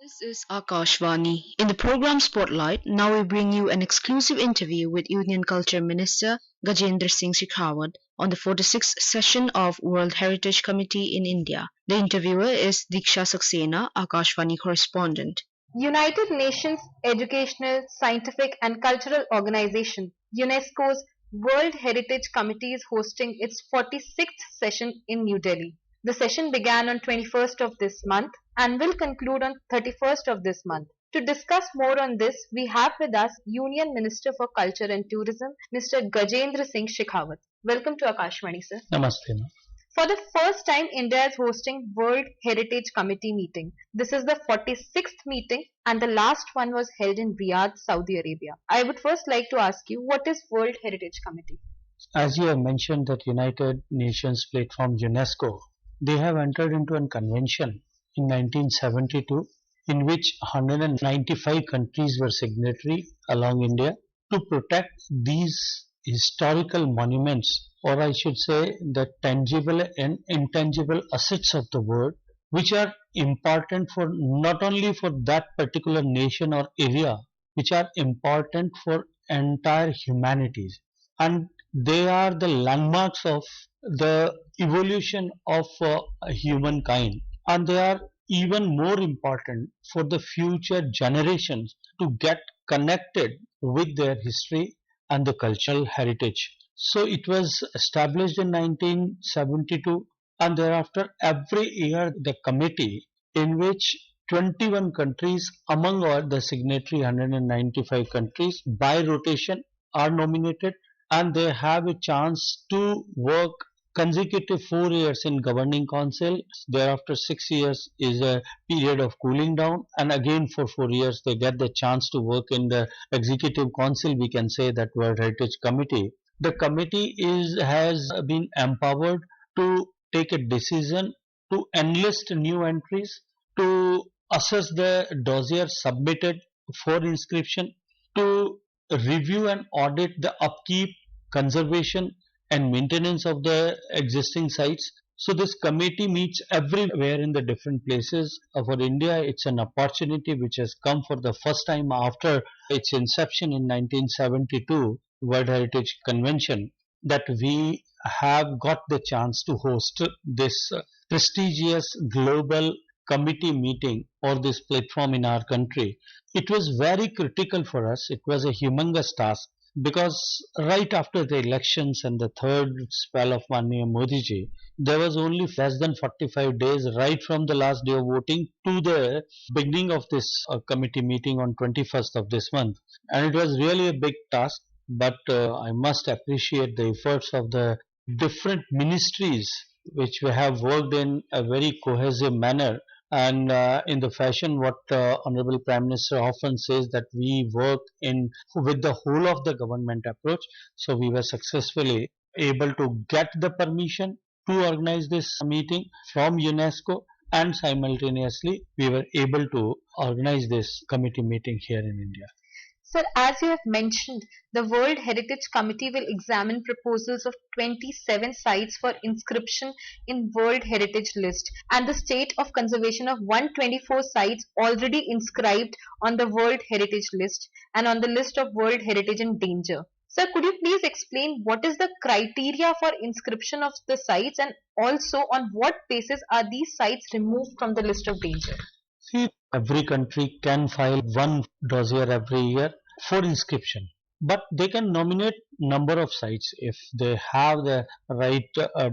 This is Akashvani. In the program Spotlight, now we bring you an exclusive interview with Union Culture Minister Gajendra Singh Shekhawat on the 46th session of World Heritage Committee in India. The interviewer is Deeksha Saksena, Akashvani correspondent. United Nations Educational, Scientific and Cultural Organization, UNESCO's World Heritage Committee is hosting its 46th session in New Delhi. The session began on 21st of this month and will conclude on 31st of this month. To discuss more on this, we have with us Union Minister for Culture and Tourism, Mr. Gajendra Singh Shekhawat. Welcome to Akashvani, sir. Namaste. For the first time, India is hosting World Heritage Committee meeting. This is the 46th meeting and the last one was held in Riyadh, Saudi Arabia. I would first like to ask you, what is World Heritage Committee? As you have mentioned that United Nations platform UNESCO, they have entered into a convention in 1972 in which 195 countries were signatory along India to protect these historical monuments, or I should say the tangible and intangible assets of the world, which are important for not only for that particular nation or area, which are important for entire humanities, and they are the landmarks of the evolution of humankind, and they are even more important for the future generations to get connected with their history and the cultural heritage. So it was established in 1972, and thereafter every year the committee, in which 21 countries among all the signatory 195 countries by rotation are nominated, and they have a chance to work consecutive 4 years in governing council. Thereafter 6 years is a period of cooling down, and again for 4 years they get the chance to work in the executive council, we can say that World Heritage Committee. The committee has been empowered to take a decision, to enlist new entries, to assess the dossier submitted for inscription, to review and audit the upkeep, conservation and maintenance of the existing sites. So this committee meets everywhere in the different places. For India, it's an opportunity which has come for the first time after its inception in 1972 World Heritage Convention, that we have got the chance to host this prestigious global committee meeting or this platform in our country. It was very critical for us. It was a humongous task, because right after the elections and the third spell of Mania Modi ji, there was only less than 45 days right from the last day of voting to the beginning of this committee meeting on 21st of this month. And it was really a big task, but I must appreciate the efforts of the different ministries which we have worked in a very cohesive manner, and in the fashion what Honorable Prime Minister often says, that we work in with the whole of the government approach. So we were successfully able to get the permission to organize this meeting from UNESCO, and simultaneously we were able to organize this committee meeting here in India. Sir, as you have mentioned, the World Heritage Committee will examine proposals of 27 sites for inscription in World Heritage List and the state of conservation of 124 sites already inscribed on the World Heritage List and on the list of World Heritage in danger. Sir, could you please explain what is the criteria for inscription of the sites, and also on what basis are these sites removed from the list of danger? See, every country can file one dossier every year for inscription, but they can nominate number of sites if they have the right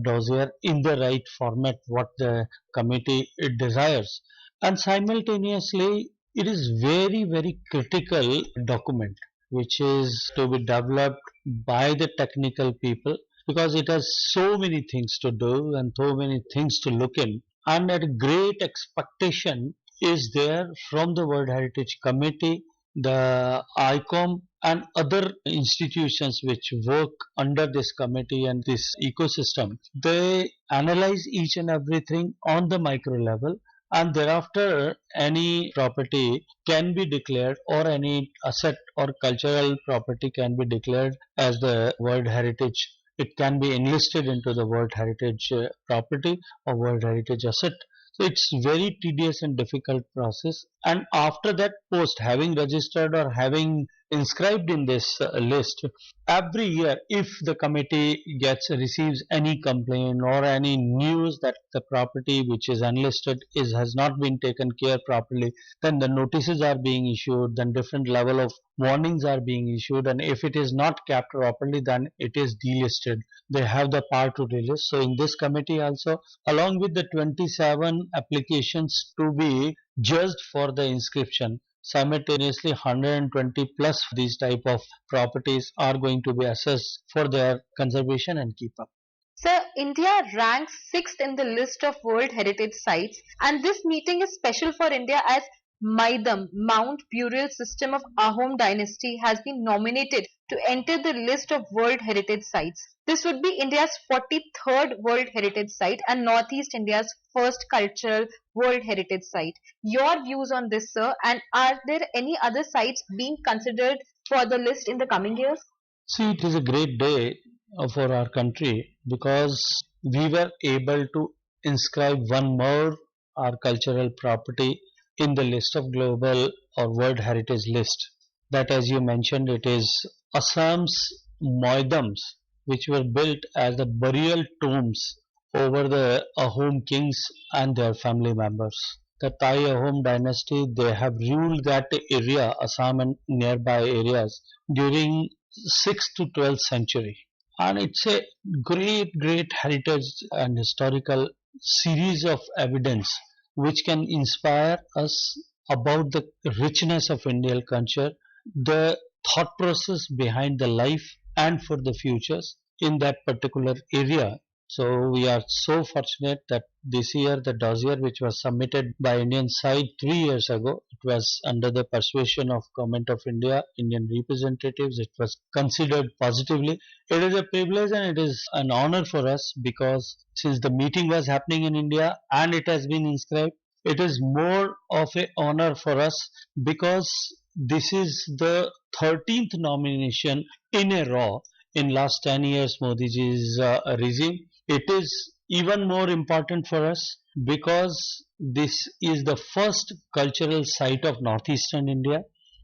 dossier in the right format what the committee desires. And simultaneously it is very critical document which is to be developed by the technical people, because it has so many things to do and so many things to look in, and a great expectation is there from the World Heritage Committee, the ICOM and other institutions which work under this committee and this ecosystem. They analyze each and everything on the micro level, and thereafter any property can be declared, or any asset or cultural property can be declared as the World Heritage. It can be enlisted into the World Heritage property or World Heritage asset. So it's very tedious and difficult process. And after that post, having registered or having inscribed in this list, every year if the committee receives any complaint or any news that the property which is unlisted has not been taken care properly, then the notices are being issued, then different level of warnings are being issued, and if it is not kept properly, then it is delisted. They have the power to delist. So in this committee also, along with the 27 applications to be judged for the inscription, simultaneously 120 plus these type of properties are going to be assessed for their conservation and keep up. Sir, India ranks 6th in the list of World Heritage Sites, and this meeting is special for India as Maidam, Mount Burial System of Ahom Dynasty, has been nominated to enter the list of World Heritage Sites. This would be India's 43rd World Heritage Site and Northeast India's first cultural World Heritage Site. Your views on this, sir, and are there any other sites being considered for the list in the coming years? See, it is a great day for our country because we were able to inscribe one more our cultural property in the list of global or World Heritage list. That, as you mentioned, it is Assam's Moidams, which were built as the burial tombs over the Ahom kings and their family members. The Thai Ahom dynasty, they have ruled that area, Assam and nearby areas, during 6th to 12th century. And it's a great heritage and historical series of evidence which can inspire us about the richness of Indian culture, the thought process behind the life and for the futures in that particular area. So we are so fortunate that this year the dossier which was submitted by Indian side 3 years ago, it was under the persuasion of Government of India, Indian representatives, it was considered positively. It is a privilege and it is an honor for us because since the meeting was happening in India and it has been inscribed, it is more of an honor for us because this is the 13th nomination in a row in last 10 years Modi ji's regime. It is even more important for us because this is the first cultural site of northeastern India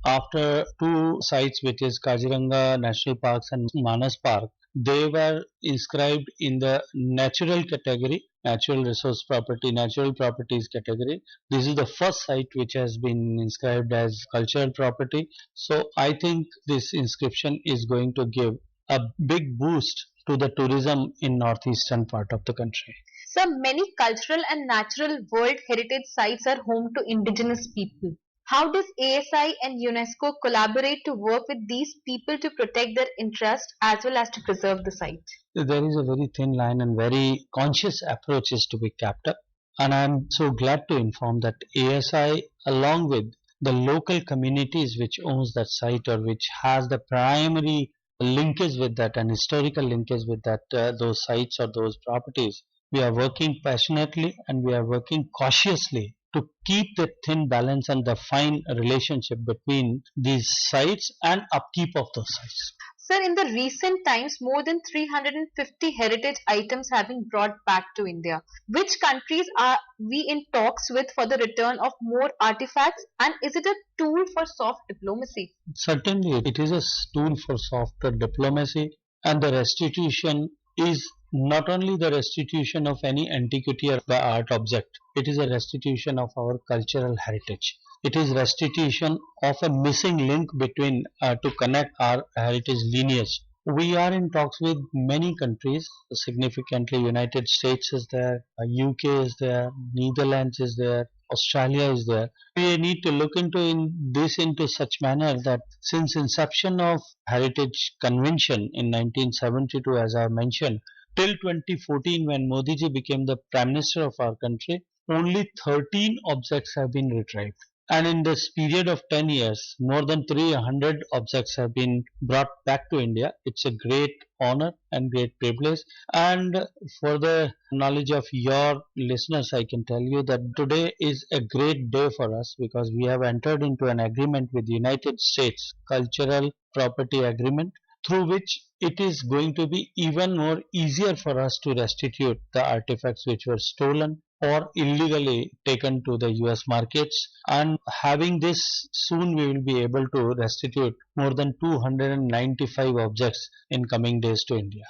after two sites, which is Kaziranga National Parks and Manas Park. They were inscribed in the natural category, natural resource property, natural properties category. This is the first site which has been inscribed as cultural property. So I think this inscription is going to give a big boost to the tourism in northeastern part of the country. So many cultural and natural World Heritage Sites are home to indigenous people. How does ASI and UNESCO collaborate to work with these people to protect their interests as well as to preserve the site? There is a very thin line and very conscious approach is to be kept up. And I am so glad to inform that ASI, along with the local communities which owns that site or which has the primary linkage with that and historical linkage with that those sites or those properties, we are working passionately and we are working cautiously to keep the thin balance and the fine relationship between these sites and upkeep of those sites. Sir, in the recent times, more than 350 heritage items have been brought back to India. Which countries are we in talks with for the return of more artifacts, and is it a tool for soft diplomacy? Certainly, it is a tool for soft diplomacy, and the restitution is not only the restitution of any antiquity or the art object, it is a restitution of our cultural heritage. It is restitution of a missing link between to connect our heritage lineage. We are in talks with many countries, significantly United States is there, UK is there, Netherlands is there, Australia is there. We need to look into this into such manner that since inception of Heritage Convention in 1972, as I mentioned, till 2014 when Modi ji became the Prime Minister of our country, only 13 objects have been retrieved. And in this period of 10 years, more than 300 objects have been brought back to India. It's a great honor and great privilege. And for the knowledge of your listeners, I can tell you that today is a great day for us because we have entered into an agreement with the United States Cultural Property Agreement, through which it is going to be even more easier for us to restitute the artifacts which were stolen or illegally taken to the US markets, and having this soon we will be able to restitute more than 295 objects in coming days to India.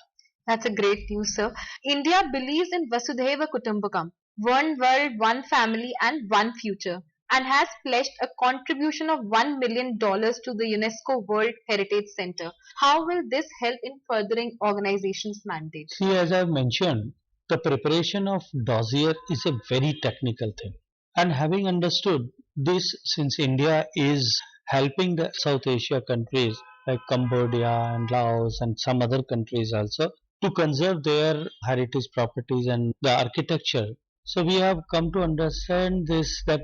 That's a great news, sir. India believes in Vasudhaiva Kutumbakam, one world, one family, and one future, and has pledged a contribution of $1 million to the UNESCO World Heritage Center. How will this help in furthering organization's mandate? See, as I've mentioned, the preparation of dossier is a very technical thing. And having understood this, since India is helping the South Asia countries like Cambodia and Laos and some other countries also to conserve their heritage properties and the architecture. So we have come to understand this, that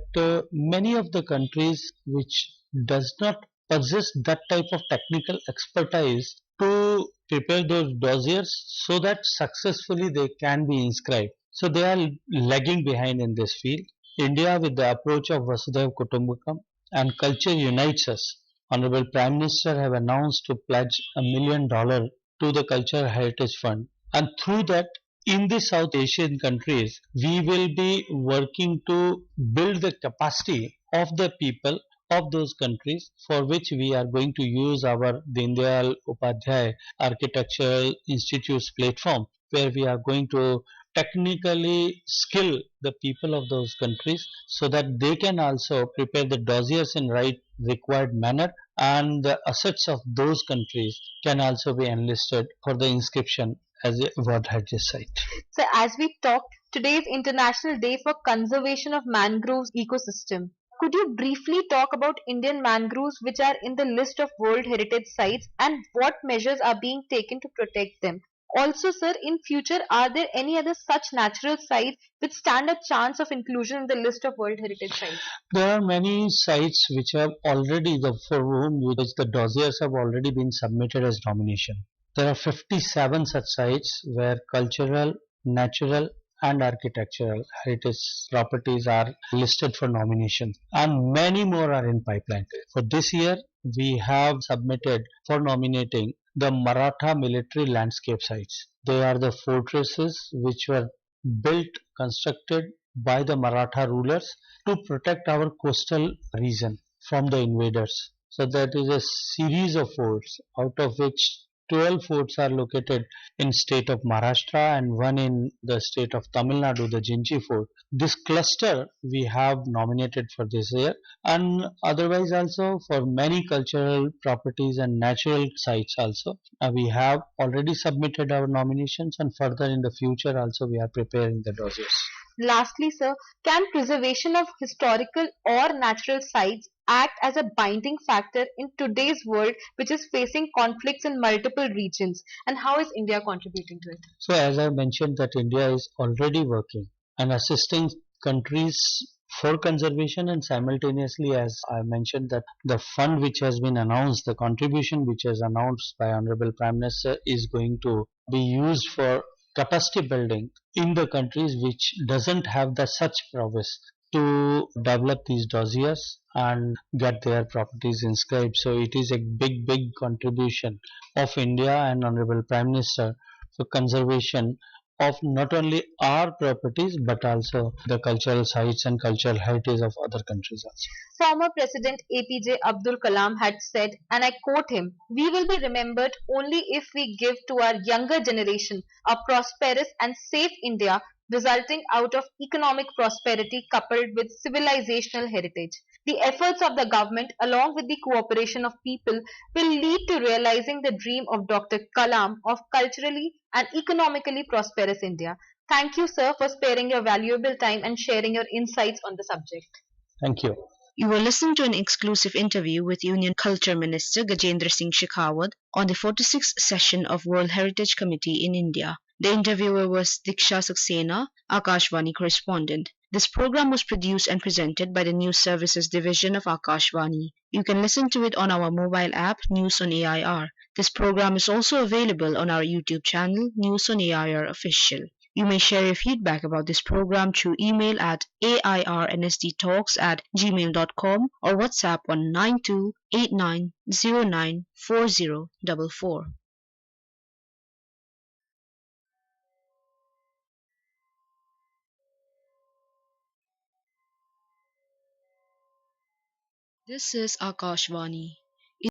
many of the countries which does not possess that type of technical expertise to prepare those dossiers so that successfully they can be inscribed. So they are lagging behind in this field. India, with the approach of Vasudhaiva Kutumbakam and culture unites us. Honorable Prime Minister have announced to pledge $1 million to the Cultural Heritage Fund, and through that, in the South Asian countries, we will be working to build the capacity of the people of those countries, for which we are going to use our Deen Dayal Upadhyay Architectural Institute's platform, where we are going to technically skill the people of those countries so that they can also prepare the dossiers in right required manner, and the assets of those countries can also be enlisted for the inscription as a World Heritage Site. So, as we talked, today is International Day for Conservation of Mangroves Ecosystem. Could you briefly talk about Indian mangroves which are in the list of World Heritage Sites and what measures are being taken to protect them? Also, sir, in future, are there any other such natural sites which stand a chance of inclusion in the list of World Heritage Sites? There are many sites which have already, for whom which the dossiers have already been submitted as nomination. There are 57 such sites where cultural, natural and architectural heritage properties are listed for nomination, and many more are in pipeline. For this year, we have submitted for nominating the Maratha military landscape sites. They are the fortresses which were built, constructed by the Maratha rulers to protect our coastal region from the invaders. So that is a series of forts, out of which 12 forts are located in state of Maharashtra and one in the state of Tamil Nadu, the Jinchi fort. This cluster we have nominated for this year, and otherwise also for many cultural properties and natural sites also. We have already submitted our nominations, and further in the future also we are preparing the dossiers. Lastly, sir, can preservation of historical or natural sites act as a binding factor in today's world, which is facing conflicts in multiple regions, and how is India contributing to it? So as I mentioned that India is already working and assisting countries for conservation, and simultaneously, as I mentioned, that the fund which has been announced, the contribution which is announced by Honorable Prime Minister is going to be used for capacity building in the countries which doesn't have the such prowess to develop these dossiers and get their properties inscribed. So it is a big contribution of India and Honorable Prime Minister for conservation of not only our properties but also the cultural sites and cultural heritage of other countries also. Former President APJ Abdul Kalam had said, and I quote him, "We will be remembered only if we give to our younger generation a prosperous and safe India resulting out of economic prosperity coupled with civilizational heritage. The efforts of the government, along with the cooperation of people, will lead to realizing the dream of Dr. Kalam of culturally and economically prosperous India." Thank you, sir, for sparing your valuable time and sharing your insights on the subject. Thank you. You were listening to an exclusive interview with Union Culture Minister Gajendra Singh Shekhawat on the 46th session of World Heritage Committee in India. The interviewer was Deeksha Saksena, Akashvani Correspondent. This program was produced and presented by the News Services Division of Akashvani. You can listen to it on our mobile app, News on AIR. This program is also available on our YouTube channel, News on AIR Official. You may share your feedback about this program through email at airnsdtalks@gmail.com or WhatsApp on 9289094044. This is Akashvani.